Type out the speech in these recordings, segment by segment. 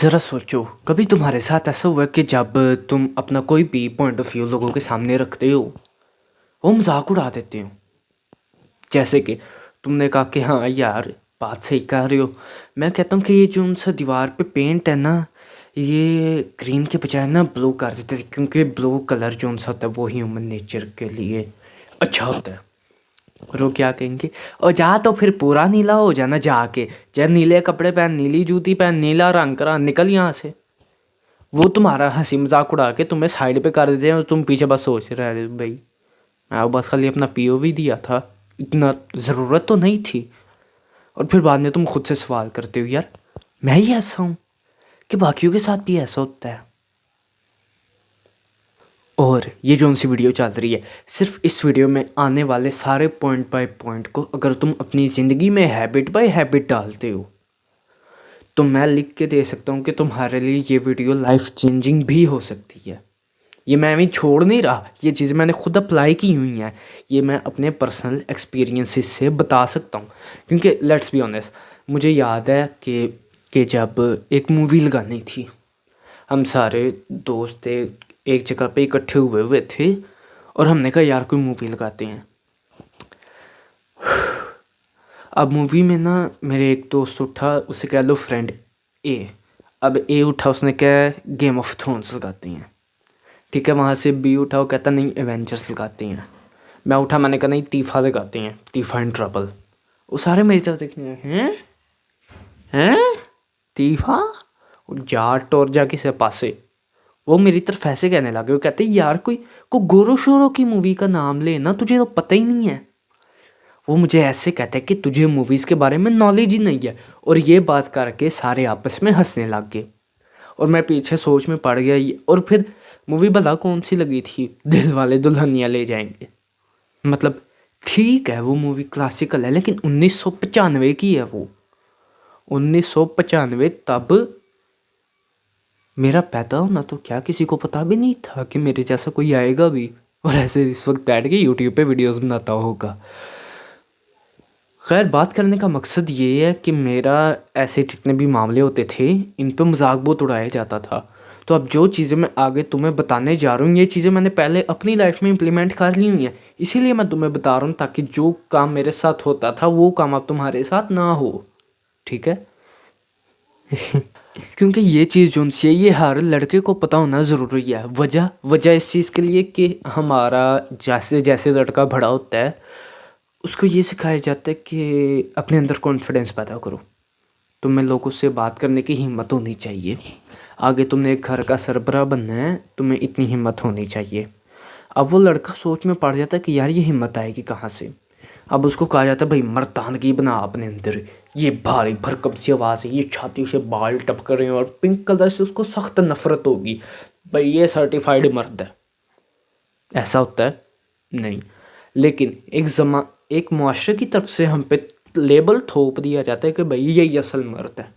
ज़रा सोचो, कभी तुम्हारे साथ ऐसा हुआ कि जब तुम अपना कोई भी पॉइंट ऑफ व्यू लोगों के सामने रखते हो, वो मजाक उड़ा देते हो। जैसे कि तुमने कहा कि हाँ यार, बात सही कह रहे हो। मैं कहता हूँ कि ये जो उनसे दीवार पे पेंट है ना, ये ग्रीन के बजाय ना ब्लू कर देते थे, क्योंकि ब्लू कलर जो उनसा होता है वो ह्यूमन नेचर के लिए अच्छा होता है। और वो क्या कहेंगे, और जा तो फिर पूरा नीला हो जाना जाके, चाहे नीले कपड़े पहन, नीली जूती पहन, नीला रंग करा, निकल यहाँ से। वो तुम्हारा हंसी मजाक उड़ा के तुम्हें साइड पे कर देते हैं और तुम पीछे बस सोच रहे हो भाई, मैं बस खाली अपना पीओवी दिया था, इतना ज़रूरत तो नहीं थी। और फिर बाद में तुम खुद से सवाल करते हो, यार मैं ही ऐसा हूँ कि बाकियों के साथ भी ऐसा होता है। और ये जो उनसी वीडियो चल रही है, सिर्फ इस वीडियो में आने वाले सारे पॉइंट बाय पॉइंट को अगर तुम अपनी ज़िंदगी में हैबिट बाय हैबिट डालते हो, तो मैं लिख के दे सकता हूँ कि तुम्हारे लिए ये वीडियो लाइफ चेंजिंग भी हो सकती है। ये मैं अभी छोड़ नहीं रहा, ये चीज़ें मैंने खुद अप्लाई की हुई हैं। ये मैं अपने पर्सनल एक्सपीरियंसेस से बता सकता हूँ, क्योंकि लेट्स बी ऑनेस्ट, मुझे याद है कि जब एक मूवी लगानी थी, हम सारे दोस्त एक जगह पे इकट्ठे हुए हुए थे और हमने कहा यार कोई मूवी लगाते हैं। अब मूवी में ना मेरे एक दोस्त उठा, उसे कह लो फ्रेंड ए। अब ए उठा, उसने कहा गेम ऑफ थ्रोन्स लगाते हैं। ठीक है, वहाँ से बी उठा, वो कहता नहीं एवेंजर्स लगाते हैं। मैं उठा, मैंने कहा नहीं तीफा लगाते हैं, तीफा इन ट्रबल। वो सारे मेरी तरफ देखने लगे, हैं हैं तीफा, और जाट और जाके से पासे। वो मेरी तरफ ऐसे कहने लगे, वो कहते यार को गोरो शोरो की मूवी का नाम ले ना, तुझे तो पता ही नहीं है। वो मुझे ऐसे कहते हैं कि तुझे मूवीज़ के बारे में नॉलेज ही नहीं है। और ये बात करके सारे आपस में हंसने लग गए और मैं पीछे सोच में पड़ गया। और फिर मूवी भला कौन सी लगी थी, दिल वाले दुल्हनिया ले जाएंगे। मतलब ठीक है, वो मूवी क्लासिकल है, लेकिन 1995 की है वो। 1995, तब मेरा पैदा होना तो क्या किसी को पता भी नहीं था कि मेरे जैसा कोई आएगा भी, और ऐसे इस वक्त बैठ के यूट्यूब पे वीडियोस बनाता होगा। खैर, बात करने का मकसद ये है कि मेरा ऐसे जितने भी मामले होते थे, इन पे मजाक बहुत उड़ाया जाता था। तो अब जो चीज़ें मैं आगे तुम्हें बताने जा रहा हूँ, ये चीज़ें मैंने पहले अपनी लाइफ में इम्प्लीमेंट कर ली हुई हैं, इसीलिए मैं तुम्हें बता रहा हूँ, ताकि जो काम मेरे साथ होता था वो काम अब तुम्हारे साथ ना हो। ठीक है? क्योंकि ये चीज़ जो है, ये हर लड़के को पता होना ज़रूरी है। वजह वजह इस चीज़ के लिए कि हमारा जैसे जैसे लड़का बड़ा होता है, उसको ये सिखाया जाता है कि अपने अंदर कॉन्फिडेंस पैदा करो, तुम्हें लोगों से बात करने की हिम्मत होनी चाहिए। आगे तुमने एक घर का सरबराह बनना है, तुम्हें इतनी हिम्मत होनी चाहिए। अब वो लड़का सोच में पड़ जाता है कि यार ये हिम्मत आएगी कहाँ से। अब उसको कहा जाता है भाई मर्दानगी बना अपने अंदर, ये भारी भरकम सी आवाज़ है, ये छाती से बाल टपक रहे हैं और पिंक कलर से उसको सख्त नफरत होगी, भाई ये सर्टिफाइड मर्द है। ऐसा होता है नहीं, लेकिन एक मुआशरे की तरफ से हम पे लेबल थोप दिया जाता है कि भाई यही असल मर्द है।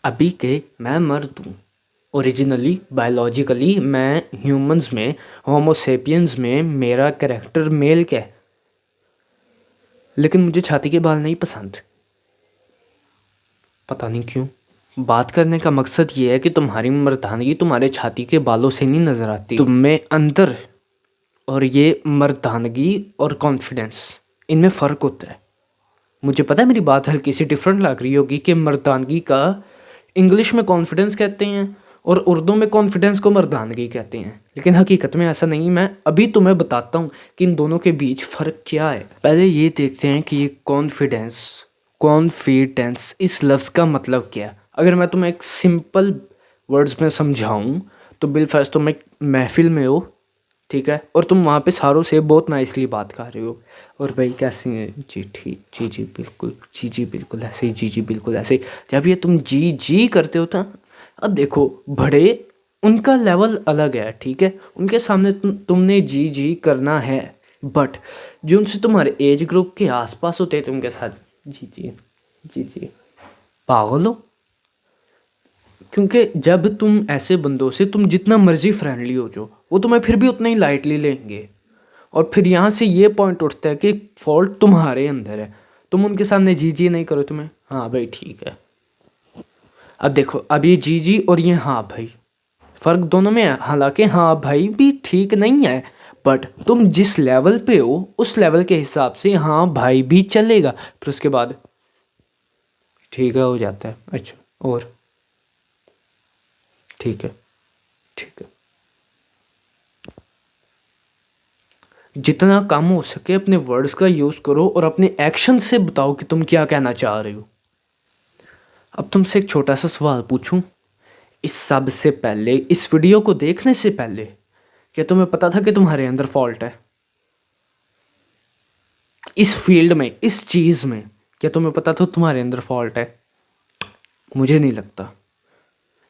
अभी के मैं मर्द हूँ, ओरिजिनली बायोलॉजिकली मैं ह्यूमंस में, होमोसेपियंस में मेरा कैरेक्टर मेल का है, लेकिन मुझे छाती के बाल नहीं पसंद। पता नहीं क्यों। बात करने का मकसद ये है कि तुम्हारी मर्दानगी तुम्हारे छाती के बालों से नहीं नज़र आती, तुम में अंदर। और ये मर्दानगी और कॉन्फिडेंस, इनमें फ़र्क होता है। मुझे पता है मेरी बात हल्की सी डिफरेंट लग रही होगी कि मर्दानगी का इंग्लिश में कॉन्फिडेंस कहते हैं और उर्दू में कॉन्फिडेंस को मर्दानगी कहते हैं, लेकिन हकीकत में ऐसा नहीं। मैं अभी तुम्हें बताता हूँ कि इन दोनों के बीच फ़र्क क्या है। पहले ये देखते हैं कि ये कॉन्फिडेंस इस लफ्ज़ का मतलब क्या है। अगर मैं तुम्हें एक सिंपल वर्ड्स में समझाऊँ, तो बिलफर्ज तुम एक महफिल में हो, ठीक है, और तुम वहाँ पे सारों से बहुत नाइसली बात कर रहे हो, और भाई कैसे हैं जी, ठीक, जी जी बिल्कुल, जी जी बिल्कुल ऐसे ही, जी जी बिल्कुल ऐसे ही। जब ये तुम जी जी करते हो तो अब देखो, बड़े उनका लेवल अलग है, ठीक है, उनके सामने तुमने जी जी करना है, बट जो उनसे तुम्हारे एज ग्रुप के आसपास होते हैं तुमके साथ जी जी, जी जी, पागल हो। क्योंकि जब तुम ऐसे बंदों से तुम जितना मर्जी फ्रेंडली हो जाओ, वो तुम्हें फिर भी उतना ही लाइटली लेंगे। और फिर यहाँ से ये पॉइंट उठता है कि फॉल्ट तुम्हारे अंदर है, तुम उनके सामने जी जी नहीं करो, तुम्हें हाँ भाई ठीक है। अब देखो, अब ये जी जी और ये हाँ भाई, फ़र्क दोनों में है। हालांकि हाँ भाई भी ठीक नहीं है, बट तुम जिस लेवल पे हो उस लेवल के हिसाब से हाँ भाई भी चलेगा। फिर उसके बाद ठीक है हो जाता है। अच्छा, और ठीक है, ठीक है। जितना कम हो सके अपने वर्ड्स का यूज़ करो और अपने एक्शन से बताओ कि तुम क्या कहना चाह रहे हो। अब तुमसे एक छोटा सा सवाल पूछूं। इस सब से पहले, इस वीडियो को देखने से पहले, क्या तुम्हें पता था कि तुम्हारे अंदर फॉल्ट है इस फील्ड में, इस चीज़ में? क्या तुम्हें पता था तुम्हारे अंदर फॉल्ट है? मुझे नहीं लगता,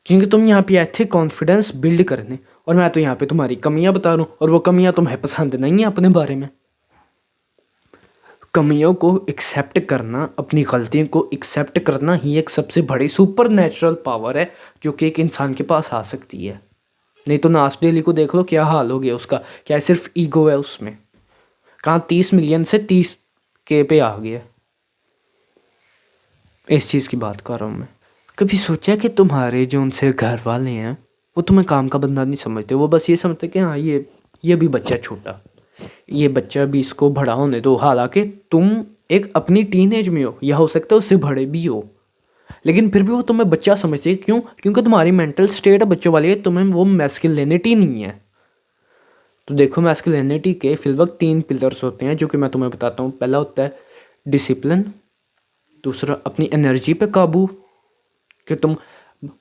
क्योंकि तुम यहाँ पे आए थे कॉन्फिडेंस बिल्ड करने, और मैं तो यहाँ पे तुम्हारी कमियां बता रहा हूँ, और वो कमियां तुम्हें पसंद नहीं है अपने बारे में। कमियों को एक्सेप्ट करना, अपनी गलतियों को एक्सेप्ट करना ही एक सबसे बड़ी सुपर नेचुरल पावर है जो कि एक इंसान के पास आ सकती है। नहीं तो नास डेली को देख लो, क्या हाल हो गया उसका। क्या सिर्फ ईगो है उसमें? कहाँ 30 मिलियन से 30K पे आ गया। इस चीज़ की बात कर रहा हूँ मैं। कभी सोचा कि तुम्हारे जो उनसे घर वाले हैं वो तुम्हें काम का बंदा नहीं समझते, वो बस ये समझते कि हाँ ये भी बच्चा छोटा, ये बच्चा भी, इसको बड़ा होने दो। हालांकि तुम एक अपनी टीनेज में हो, या हो सकता है उससे बड़े भी हो, लेकिन फिर भी वो तुम्हें बच्चा समझते हैं। क्यों? क्योंकि तुम्हारी मेंटल स्टेट बच्चों वाली है, तुम्हें वो मैस्कुलिनिटी नहीं है। तो देखो, मैस्कुलिनिटी के फिलवक्त 3 पिलर्स होते हैं जो कि मैं तुम्हें बताता हूँ। पहला होता है डिसिप्लिन, दूसरा अपनी एनर्जी पे काबू, कि तुम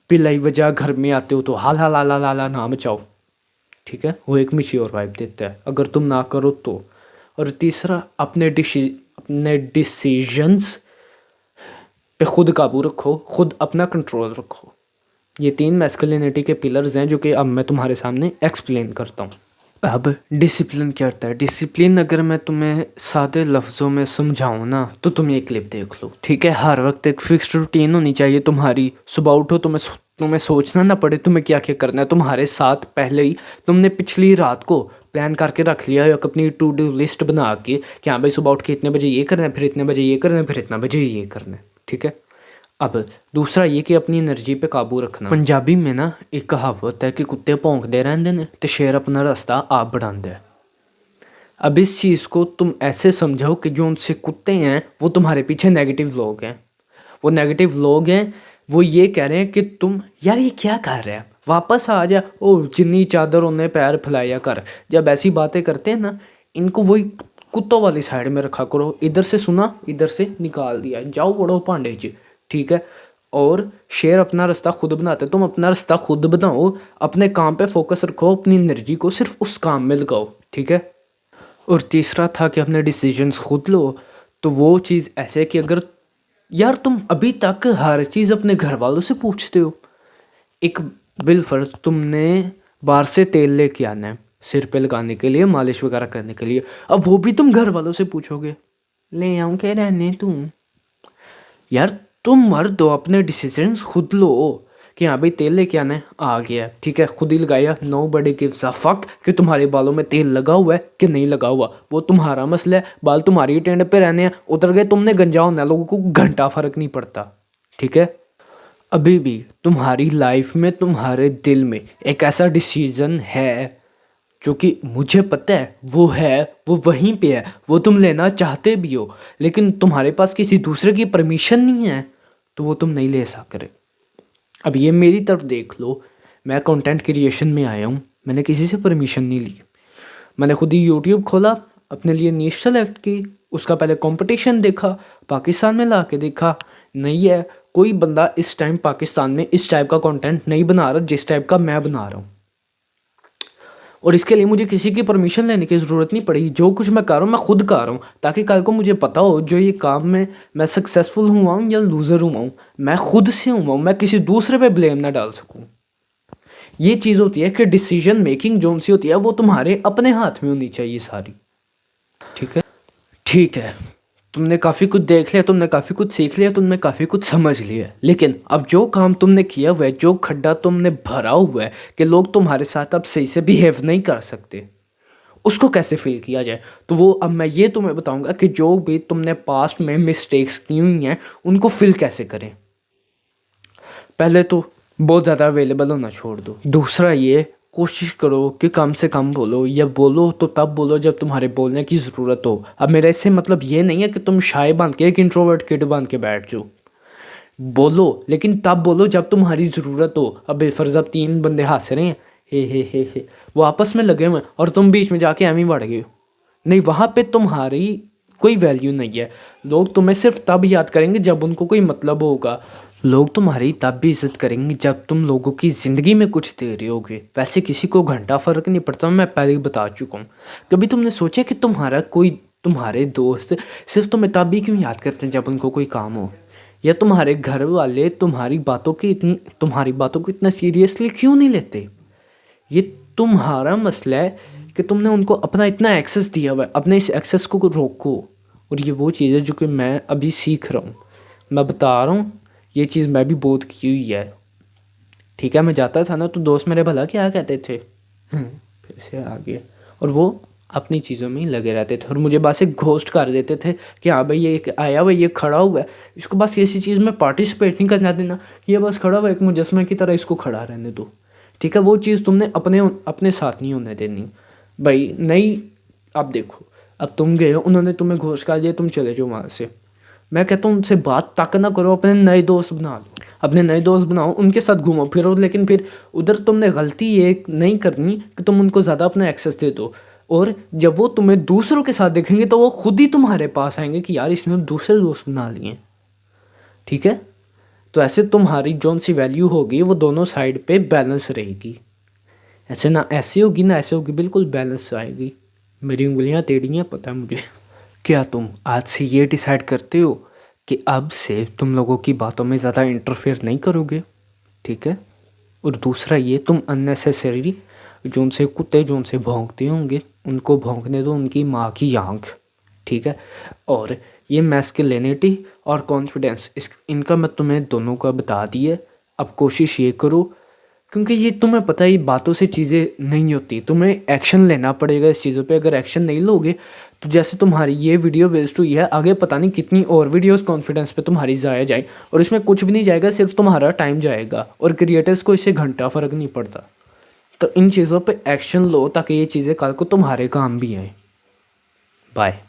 बिलाई वजह घर में आते हो तो हाल हाल ला ला ला ना मचाओ, ठीक है, वो एक मिच्योर वाइब देता है अगर तुम ना करो तो। और तीसरा अपने डिसीजंस पे खुद काबू रखो, खुद अपना कंट्रोल रखो। ये 3 मैस्कुलिनिटी के पिलर्स हैं जो कि अब मैं तुम्हारे सामने एक्सप्लेन करता हूँ। अब डिसिप्लिन क्या होता है? डिसिप्लिन अगर मैं तुम्हें सादे लफ्ज़ों में समझाऊँ ना, तो तुम ये क्लिप देख लो, ठीक है। हर वक्त एक फिक्स्ड रूटीन होनी चाहिए तुम्हारी। सुबह उठो, तुम्हें सोचना ना पड़े तुम्हें क्या क्या करना है। तुम्हारे साथ पहले ही तुमने पिछली रात को प्लान करके रख लिया है, अपनी टू डू लिस्ट बना के कि हाँ भाई सुबह उठ के इतने बजे ये करना है, फिर इतने बजे ये करना है, फिर इतना बजे ये करना है, ठीक है। अब दूसरा ये कि अपनी एनर्जी पे काबू रखना। पंजाबी में ना एक कहावत है कि कुत्ते भौंकते रहते हैं तो शेर अपना रास्ता आप बढ़ाता है। अब इस चीज़ को तुम ऐसे समझो कि जो उनसे कुत्ते हैं वो तुम्हारे पीछे नेगेटिव लोग हैं। वो नेगेटिव लोग हैं, वो ये कह रहे हैं कि तुम यार ये क्या कर रहे हैं, वापस आ जा, ओ जिन्नी चादर उन्हें पैर फैलाया कर। जब ऐसी बातें करते हैं ना, इनको वही कुत्तों वाली साइड में रखा करो। इधर से सुना, इधर से निकाल दिया, जाओ बड़ो भांडे च, ठीक है। और शेर अपना रास्ता खुद बनाते, तुम अपना रास्ता खुद बनाओ, अपने काम पे फोकस रखो, अपनी एनर्जी को सिर्फ उस काम में लगाओ, ठीक है। और तीसरा था कि अपने डिसीजंस खुद लो। तो वो चीज़ ऐसे कि अगर यार तुम अभी तक हर चीज़ अपने घर वालों से पूछते हो। एक बिलफर्ज तुमने बाहर से तेल लेके आना है सिर पे लगाने के लिए, मालिश वगैरह करने के लिए, अब वो भी तुम घर वालों से पूछोगे ले आऊँ क्या रहने तुम? यार तुम मर्द हो, अपने डिसीजंस खुद लो कि हाँ भाई तेल लेके आना है, आ गया, ठीक है, खुद ही लगाया। Nobody gives a fuck कि तुम्हारे बालों में तेल लगा हुआ है कि नहीं लगा हुआ, वो तुम्हारा मसला है। बाल तुम्हारी टेंड पे रहने हैं, उतर गए तुमने गंजा होना है, लोगों को घंटा फर्क नहीं पड़ता, ठीक है। अभी भी तुम्हारी लाइफ में, तुम्हारे दिल में एक ऐसा डिसीजन है जो कि मुझे पता है वो वहीं पे है, वो तुम लेना चाहते भी हो, लेकिन तुम्हारे पास किसी दूसरे की परमिशन नहीं है, तो वो तुम नहीं ले सक रहे। अब ये मेरी तरफ देख लो, मैं कंटेंट क्रिएशन में आया हूँ, मैंने किसी से परमिशन नहीं ली। मैंने खुद ही यूट्यूब खोला, अपने लिए नीश सेलेक्ट की, उसका पहले कंपटीशन देखा, पाकिस्तान में ला के देखा, नहीं है कोई बंदा इस टाइम पाकिस्तान में इस टाइप का कंटेंट नहीं बना रहा जिस टाइप का मैं बना रहा हूँ। और इसके लिए मुझे किसी की परमिशन लेने की ज़रूरत नहीं पड़ी। जो कुछ मैं कर रहा हूँ मैं खुद कर रहा हूँ, ताकि कल को मुझे पता हो जो ये काम में मैं सक्सेसफुल हुआ हूँ या लूज़र हुआ हूँ, मैं खुद से हुआ हूँ, मैं किसी दूसरे पे ब्लेम ना डाल सकूँ। ये चीज़ होती है कि डिसीजन मेकिंग जो सी होती है वो तुम्हारे अपने हाथ में होनी चाहिए सारी, ठीक है। ठीक है, तुमने काफ़ी कुछ देख लिया, तुमने काफ़ी कुछ सीख लिया, तुमने काफ़ी कुछ समझ लिया, लेकिन अब जो काम तुमने किया हुआ है, जो खड्डा तुमने भरा हुआ है कि लोग तुम्हारे साथ अब सही से बिहेव नहीं कर सकते, उसको कैसे फिल किया जाए। तो वो अब मैं ये तुम्हें बताऊंगा कि जो भी तुमने पास्ट में मिस्टेक्स की हुई हैं उनको फिल कैसे करें। पहले तो बहुत ज़्यादा अवेलेबल होना छोड़ दो। दूसरा ये कोशिश करो कि कम से कम बोलो, या बोलो तो तब बोलो जब तुम्हारे बोलने की ज़रूरत हो। अब मेरा इससे मतलब ये नहीं है कि तुम शाय बन के एक इंट्रोवर्ट किड बन के बैठ जाओ। बोलो लेकिन तब बोलो जब तुम्हारी ज़रूरत हो। अब बेफर्ज अब 3 बंदे हंस रहे हैं, हे वो आपस में लगे हुए हैं और तुम बीच में जाके एम ही बढ़ गए हो। नहीं, वहाँ पे तुम्हारी कोई वैल्यू नहीं है। लोग तुम्हें सिर्फ तब याद करेंगे जब उनको कोई मतलब होगा। लोग तुम्हारी तब भी इज्जत करेंगे जब तुम लोगों की ज़िंदगी में कुछ दे रहे होगे। वैसे किसी को घंटा फ़र्क नहीं पड़ता, मैं पहले ही बता चुका हूँ। कभी तुमने सोचा कि तुम्हारे दोस्त सिर्फ तुम्हें तब भी क्यों याद करते हैं जब उनको कोई काम हो? या तुम्हारे घर वाले तुम्हारी बातों को इतना सीरियसली क्यों नहीं लेते? ये तुम्हारा मसला है कि तुमने उनको अपना इतना एक्सेस दिया हुआ है। अपने इस एक्सेस को रोको। और ये वो चीज़ है जो कि मैं अभी सीख रहा हूँ। मैं बता रहा हूँ, ये चीज़ मैं भी बहुत की हुई है। ठीक है, मैं जाता था ना तो दोस्त मेरे भला क्या कहते थे, फिर से आ गए, और वो अपनी चीज़ों में ही लगे रहते थे और मुझे बस एक घोस्ट कर देते थे कि हाँ भाई ये आया हुआ, ये खड़ा हुआ है, इसको बस किसी चीज़ में पार्टिसिपेट नहीं करना देना, ये बस खड़ा हुआ एक मुजस्मे की तरह, इसको खड़ा रहने दो। ठीक है, वो चीज़ तुमने अपने साथ नहीं होने देनी भाई। नहीं, अब देखो, अब तुम गए हो, उन्होंने तुम्हें घोष कर दिया, तुम चले जाओ वहाँ से। मैं कहता हूँ उनसे बात तक ना करो, अपने नए दोस्त बना लो, अपने नए दोस्त बनाओ, उनके साथ घूमो फिरो। लेकिन फिर उधर तुमने गलती ये नहीं करनी कि तुम उनको ज़्यादा अपना एक्सेस दे दो। और जब वो तुम्हें दूसरों के साथ देखेंगे तो वो खुद ही तुम्हारे पास आएंगे कि यार इसने दूसरे दोस्त बना लिए। ठीक है, तो ऐसे तुम्हारी जौन सी वैल्यू होगी वो दोनों साइड पे बैलेंस रहेगी। ऐसे ना ऐसे होगी ना ऐसे होगी, बिल्कुल बैलेंस आएगी। मेरी उंगलियां टेढ़ी हैं, पता है मुझे। क्या तुम आज से ये डिसाइड करते हो कि अब से तुम लोगों की बातों में ज़्यादा इंटरफेयर नहीं करोगे? ठीक है, और दूसरा ये, तुम अननेसेसरी जो उनसे कुत्ते जो उनसे भौंकते होंगे उनको भौंकने दो, उनकी माँ की आँख। ठीक है, और ये मैस्कुलिनिटी और कॉन्फिडेंस, इनका मैं तुम्हें दोनों का बता दिया। अब कोशिश ये करो, क्योंकि ये तुम्हें पता है ये बातों से चीज़ें नहीं होती, तुम्हें एक्शन लेना पड़ेगा इस चीज़ों पे। अगर एक्शन नहीं लोगे तो जैसे तुम्हारी ये वीडियो वेस्ट हुई है, आगे पता नहीं कितनी और वीडियोस कॉन्फिडेंस पे तुम्हारी ज़ाया जाए, और इसमें कुछ भी नहीं जाएगा, सिर्फ तुम्हारा टाइम जाएगा, और क्रिएटर्स को इससे घंटा फ़र्क नहीं पड़ता। तो इन चीज़ों पे एक्शन लो ताकि ये चीज़ें कल को तुम्हारे काम भी आएँ। बाय।